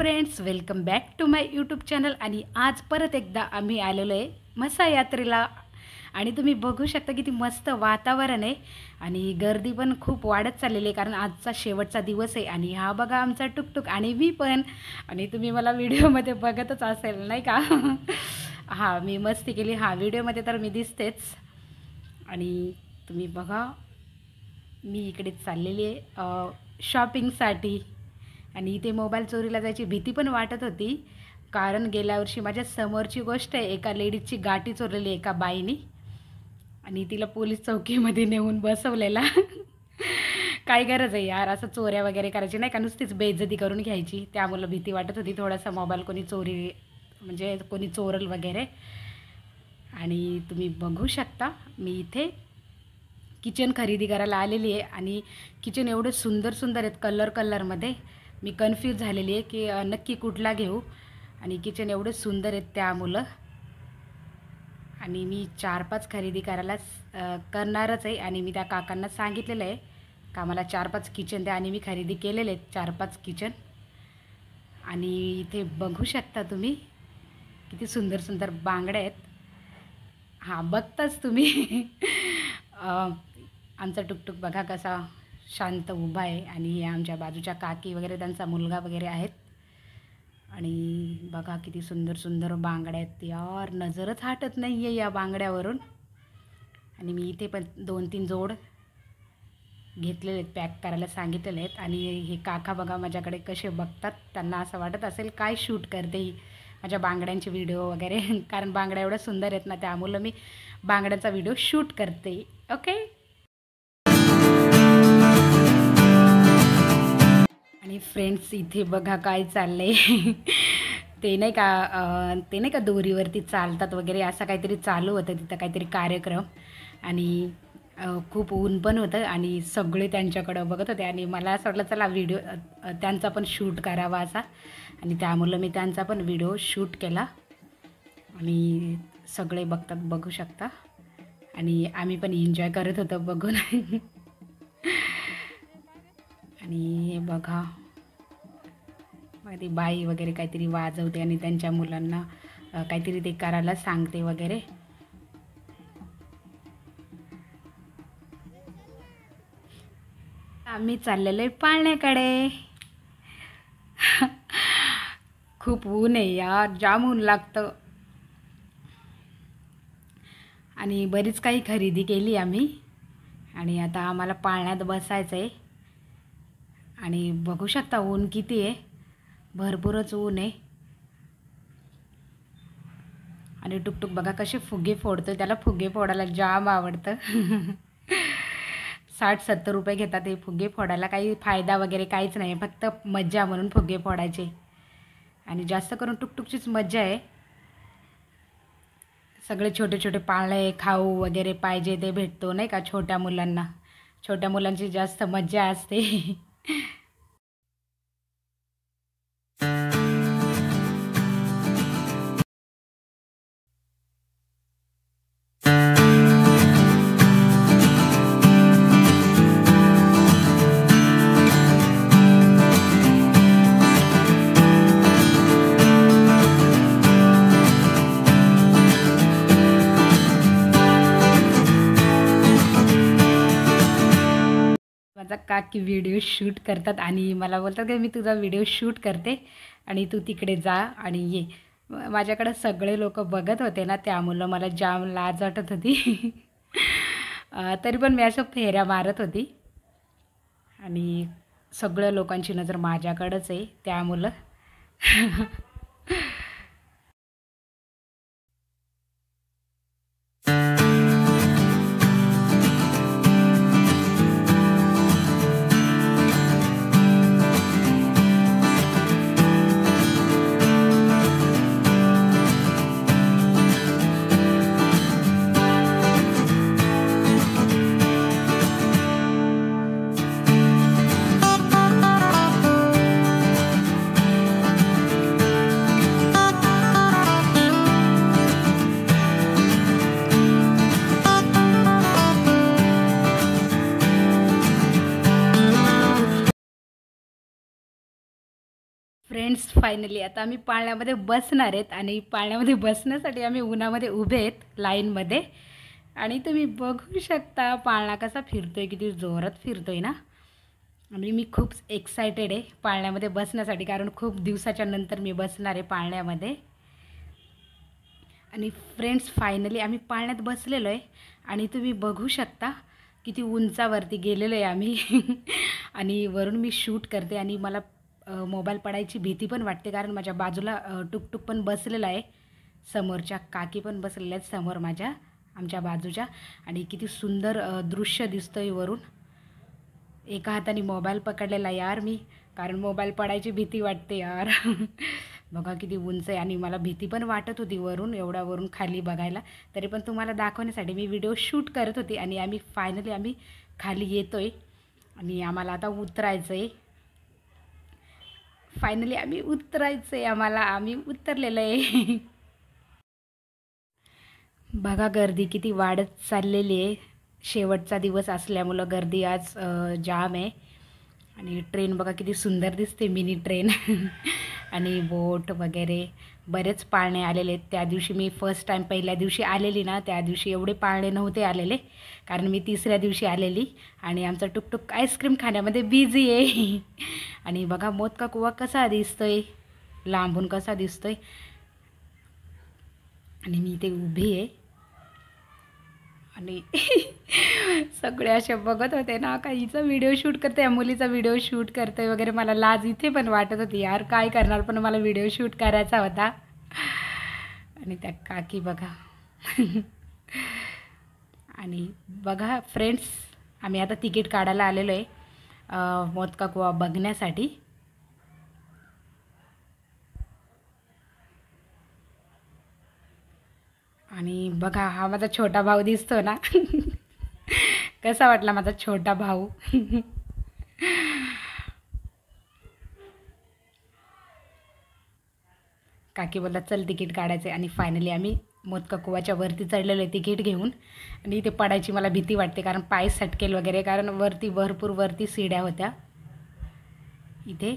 Friends, welcome back to my YouTube channel. आणि आज परत एकदा आम्ही आलेलो आहे म्हसा यात्रेला। आणि तुम्ही बघू शकता किती मस्त वातावरण आहे आणि गर्दी पण खूप वाढत चाललेली आहे, कारण आजचा शेवटचा दिवस आहे। आणि हा बघा आमचा टुकटुक आणि मी पण, आणि तुम्ही मला व्हिडिओमध्ये बघतच असेल नाही का? हां, मी मस्ती केली। हां, व्हिडिओमध्ये तर मी दिसतेच। आणि तुम्ही बघा, मी इकडे चाललेली आहे शॉपिंगसाठी। आणि इथे मोबाईल चोरीला जायची भीती पण वाटत होती, कारण गेल्या वर्षी माझ्या समोरची गोष्ट आहे, एका लेडीजची गाठी चोरलेली एका बाईनी आणि तिला पोलीस चौकीमध्ये नेऊन बसवलेला। काय गरज आहे यार असं चोऱ्या वगैरे करायची, नाही का? नुसतीच बेइज्जती करून घ्यायची। त्यामुळे भीती वाटत होती थोडासा, मोबाईल कोणी चोरी म्हणजे कोणी चोरल वगैरे। आणि तुम्ही बघू शकता मी इथे किचन खरेदी करायला आलेली आहे। आणि किचन एवढे सुंदर सुंदर आहेत कलरमध्ये, मी कन्फ्यूज झालेली आहे की नक्की कुठला घेऊ। आणि किचन एवढे सुंदर आहेत त्यामुळं। आणि मी 4-5 खरेदी करायला करणारच आहे। आणि मी त्या काकांना सांगितलेलं आहे का मला 4-5 किचन द्या, आणि मी खरेदी केलेले आहेत 4-5 किचन। आणि इथे बघू शकता तुम्ही किती सुंदर सुंदर बांगड्या आहेत। हां, बघताच तुम्ही। आमचा टुकटुक बघा कसा शांत उभा आहे। आणि आमच्या बाजूच्या काकी वगैरे त्यांचा मुलगा वगैरे आहेत। आणि बघा किती सुंदर सुंदर बांगड्या आहेत यार, नजरच हटत नाही आहे या बांगड्यावरून। आणि मी इथे पण 2-3 जोड घेतलेले आहेत, पॅक करायला सांगितलेले आहेत। आणि हे काका बघा माझ्याकडे कसे बघतात, त्यांना असं वाटत असेल काय शूट करते ही माझ्या बांगड्यांचे व्हिडिओ वगैरे। कारण बांगड्या एवढ्या सुंदर आहेत ना, त्यामुळं मी बांगड्यांचा व्हिडिओ शूट करते। ओके। आणि फ्रेंड्स इथे बघा काय चाललंय। ते नाही का दोरीवरती चालतात वगैरे, असं काहीतरी चालू होतं तिथं, काहीतरी कार्यक्रम। आणि खूप ऊन पण होतं आणि सगळे त्यांच्याकडं बघत होते। आणि मला असं वाटलं चला व्हिडिओ त्यांचा पण शूट करावा असा, आणि त्यामुळं मी त्यांचा पण व्हिडिओ शूट केला। आणि सगळे बघतात, बघू शकता। आणि आम्ही पण एन्जॉय करत होतो बघून। आणि हे बघा ती बाई वगैरे काहीतरी वाजवते आणि त्यांच्या मुलांना काहीतरी ते करायला सांगते वगैरे। आम्ही चाललेलो आहे पाळण्याकडे। खूप ऊन आहे यार, जाम ऊन लागतं। आणि बरीच काही खरेदी केली आम्ही। आणि आता आम्हाला पाळण्यात बसायचं आहे। आणि बघू शकता ऊन किती आहे, भरपूरच ऊन आहे। आणि टुकटुक बघा कसे फुगे फोडतो, त्याला फुगे फोडायला जाम आवडतं। 60-70 रुपये घेतात हे फुगे फोडायला, काही फायदा वगैरे काहीच नाही, फक्त मज्जा म्हणून फुगे फोडायचे। आणि जास्त करून टुकटुकचीच मज्जा आहे। सगळे छोटे छोटे पाळणे, खाऊ वगैरे पाहिजे ते भेटतो नाही का छोट्या मुलांना। छोट्या मुलांची जास्त मज्जा असते। माझा काकी व्हिडिओ शूट करतात आणि मला बोलतात की मी तुझा व्हिडिओ शूट करते आणि तू तिकडे जा आणि ये। माझ्याकडे सगळे लोक बघत होते ना, त्यामुळं मला जाम लाज वाटत होती। तरी पण मी असं फेऱ्या मारत होती। आणि सगळ्या लोकांची नजर माझ्याकडेच आहे त्यामुळं। फ्रेंड्स फायनली आता आम्ही पाळण्यामध्ये बसणार आहेत आणि पाळण्यामध्ये बसण्यासाठी आम्ही उन्हामध्ये उभे आहेत लाईनमध्ये. आणि तुम्ही बघू शकता पाळणा कसा फिरतोय, किती जोरात फिरतोय ना. आणि मी खूप एक्सायटेड आहे पाळण्यामध्ये बसण्यासाठी, कारण खूप दिवसाच्या नंतर मी बसणार आहे पाळण्यामध्ये. आणि फ्रेंड्स फायनली आम्ही पाळण्यात बसलेलो आहे आणि तुम्ही बघू शकता किती उंचावरती गेलेलो आहे आम्ही. आणि वरून मी शूट करते आणि मला मोबाईल पडायची भीती पण वाटते, कारण माझ्या बाजूला टुकटुक पण बसलेला आहे, समोरच्या काकी पण बसलेल्या आहेत समोर माझ्या, आमच्या बाजूच्या. आणि किती सुंदर दृश्य दिसतंय वरून. एका हाताने मोबाईल पकडलेला यार मी, कारण मोबाईल पडायची भीती वाटते यार. बघा किती उंच आहे आणि मला भीती पण वाटत होती वरून, एवढा वरून खाली बघायला. तरी पण तुम्हाला दाखवण्यासाठी मी व्हिडिओ शूट करत होती. आणि आम्ही फायनली खाली येतोय आणि आम्हाला आता उतरायचं आहे. फायनली आम्ही उतरलेलं आहे. बघा गर्दी किती वाढत चाललेली आहे. शेवटचा दिवस असल्यामुळं गर्दी आज जाम आहे. आणि ट्रेन बघा किती सुंदर दिसते, मिनी ट्रेन. आणि बोट वगैरे बरेच पाळणे आलेले आहेत. त्या दिवशी मी फर्स्ट टाईम पहिल्या दिवशी आलेली ना, त्या दिवशी एवढे पाळणे नव्हते आलेले, कारण मी तिसऱ्या दिवशी आलेली. आणि आमचा टुकटुक आईस्क्रीम खाण्यामध्ये बिझी आहे. आणि बघा मोदका कुवा कसा दिसतोय, लांबून कसा दिसतोय. आणि मी इथे उभी आहे आणि सगळे असे बघत होते ना, का हिचा व्हिडिओ शूट करते, या मुलीचा व्हिडिओ शूट करते वगैरे. मला लाज इथे पण वाटत होती यार, काय करणार, पण मला व्हिडिओ शूट करायचा होता. आणि त्या काकी बघा. आणि बघा फ्रेंड्स, आम्ही आता तिकीट काढायला आलेलो आहे मोदका कुवा बघण्यासाठी. आणि बघा हा माझा छोटा भाऊ दिसतो ना. कसा वाटला माझा छोटा भाऊ. काकी बोलला चल तिकीट काढायचं. आणि फायनली आम्ही मोदका कुवाच्या वरती चढलेलो आहे तिकीट घेऊन. आणि इथे पडायची मला भीती वाटते, कारण पाय सटकेल वगैरे, कारण वरती भरपूर वरती सीड्या होत्या इथे,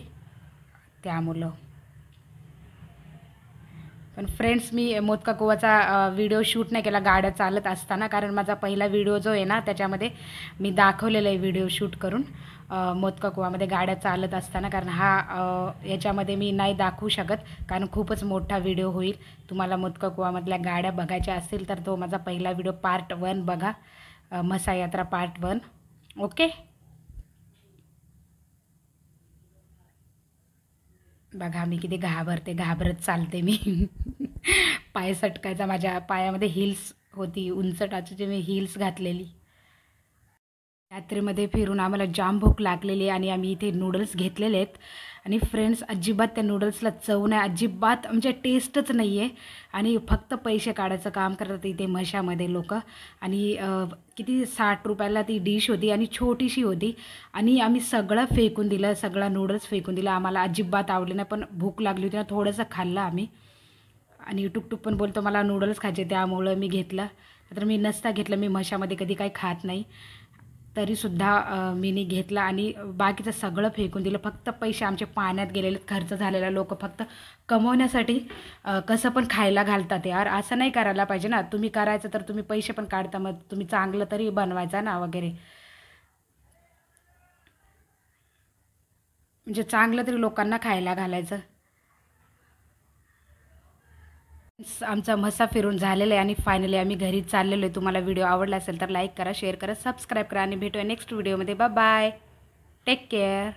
त्यामुळं. पण फ्रेंड्स मी मोदका कुवाचा व्हिडिओ शूट नाही केला गाड्या चालत असताना, कारण माझा पहिला व्हिडिओ जो आहे ना त्याच्यामध्ये मी दाखवलेला आहे व्हिडिओ शूट करून मोदका कुवामध्ये गाड्या चालत असताना. कारण याच्यामध्ये मी नाही दाखवू शकत, कारण खूपच मोठा व्हिडिओ होईल. तुम्हाला मोदका कुवामधल्या गाड्या बघायच्या असतील तर तो माझा पहिला व्हिडिओ पार्ट 1 बघा, म्हसा यात्रा पार्ट 1. ओके. बघा मी किती घाबरत चालते मी. पाय सटकायचा, माझ्या पायामध्ये हिल्स होती, उंच टाचीची मी हिल्स घातलेली. यात्रेमध्ये फिरून आम्हाला जाम भूक लागलेली आणि आम्ही इथे नूडल्स घेतलेले आहेत. आणि फ्रेंड्स अजिबात त्या नूडल्सला चव नाही, अजिबात म्हणजे टेस्टच नाही आहे. आणि फक्त पैसे काढायचं काम करतात इथे म्हशामध्ये लोक. आणि किती 60 रुपयाला ती डिश होती आणि छोटीशी होती. आणि आम्ही सगळं फेकून दिलं, सगळा नूडल्स फेकून दिला. आम्हाला अजिबात आवडले नाही, पण भूक लागली होती ना, थोडंसं खाल्लं आम्ही. आणि टुकटुक पण बोलतो मला नूडल्स खायचे, त्यामुळं मी घेतलं. तर मी नसता घेतलं, मी म्हशामध्ये कधी काही खात नाही, तरीसुद्धा मीनी घेतला आणि बाकीचं सगळं फेकून दिलं. फक्त पैसे आमचे पाण्यात गेलेले, खर्च झालेला. लोक फक्त कमवण्यासाठी कसं पण खायला घालतात यार, असं नाही करायला पाहिजे ना. तुम्ही करायचं तर तुम्ही पैसे पण काढता, मग तुम्ही चांगलं तरी बनवायचा ना वगैरे, म्हणजे चांगलं तरी लोकांना खायला घालायचं. आमचा म्हसा फिरून झालेला आहे आणि फायनली आम्ही घरी चाललेलो आहे. तुम्हाला व्हिडिओ आवडला असेल तर लाईक करा, शेअर करा, सबस्क्राईब करा आणि भेटूया नेक्स्ट व्हिडिओमध्ये. Bye bye, take care.